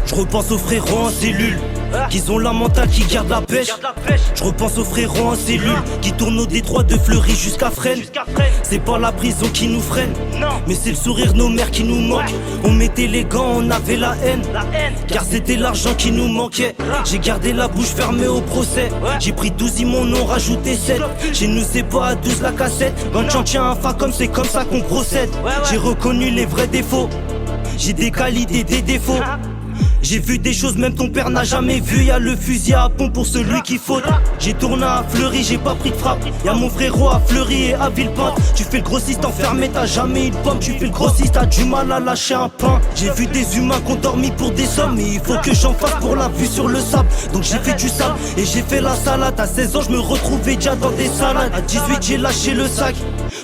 Je repense aux frérots en cellule, qu'ils ont la mentale qui garde la pêche. Je repense aux frérots en cellule, qui tournent au détroit de Fleury jusqu'à Fresnes. C'est pas la prison qui nous freine, mais c'est le sourire de nos mères qui nous manque. On mettait les gants, on avait la haine, car c'était l'argent qui nous manquait. J'ai gardé la bouche fermée au procès. J'ai pris 12, ils m'en ont rajouté 7. Chez nous c'est pas à 12 la cassette. Quand j'en tiens un fa comme c'est comme ça qu'on procède. J'ai reconnu les vrais défauts, j'ai des qualités, des défauts. J'ai vu des choses même ton père n'a jamais vu. Y'a le fusil à pompe pour celui qui faute. J'ai tourné à Fleury, j'ai pas pris de frappe. Y'a mon frérot à Fleury et à Villepinte. Tu fais le grossiste enfermé, t'as jamais eu de pomme. Tu fais le grossiste, t'as du mal à lâcher un pain. J'ai vu des humains qui ont dormi pour des sommes, mais il faut que j'en fasse pour la vue sur le sable. Donc j'ai fait du sable et j'ai fait la salade. À 16 ans je me retrouvais déjà dans des salades. À 18 j'ai lâché le sac.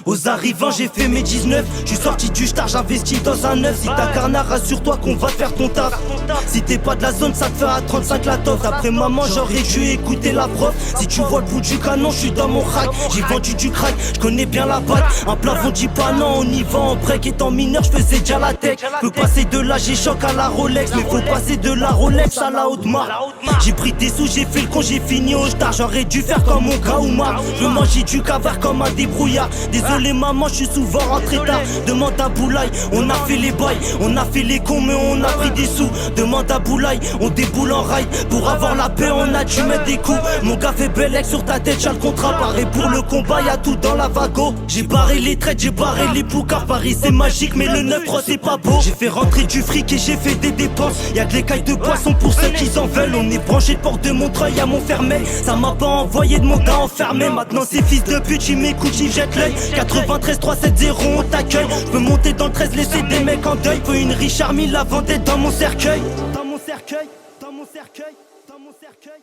Aux arrivants j'ai fait mes 19. J'suis sorti du star, j'investis dans un neuf. Si t'as carnard, rassure-toi qu'on va faire ton taf. Si t'es pas de la zone, ça te fait à 35 la toffe. Après maman, j'aurais dû écouter la prof. Si tu vois le bout du canon, j'suis dans mon rack. J'ai vendu du crack, j'connais bien la bague. Un plafond dit pas non, on y va en break. Étant mineur, j'faisais déjà la tech. Peux passer de la G-Shock à la Rolex, mais faut passer de la Rolex à la haute marque. J'ai pris des sous, j'ai fait le con, j'ai fini au star. J'aurais dû faire comme mon gars Oumar. Je mangeais du cavard comme un débrouillard. Désolé maman, j'suis souvent rentré tard. Demande à Boulaye, on a fait les bails. On a fait les cons, mais on a pris des sous. Demande à Boulaye, on déboule en rail. Pour avoir la paix, on a dû mettre des coups. Mon gars fait Bellec sur ta tête, j'ai le contrat. Pareil pour le combat, y'a tout dans la vago. J'ai barré les traites, j'ai barré les poucards. Paris c'est magique, mais le 9-3 c'est pas beau. J'ai fait rentrer du fric et j'ai fait des dépenses. Y'a que les cailles de poisson pour ceux qui en veulent. On est branché de porte de Montreuil à Montfermeil. Ça m'a pas envoyé de mon gars enfermé. Maintenant ces fils de pute, ils m'écoutent, j'y jette l'œil. 93 370, on t'accueille. J'peux monter dans le 13, laisser des mecs en deuil. Faut une riche armée, la vendette dans mon cercueil. Dans mon cercueil, dans mon cercueil, dans mon cercueil.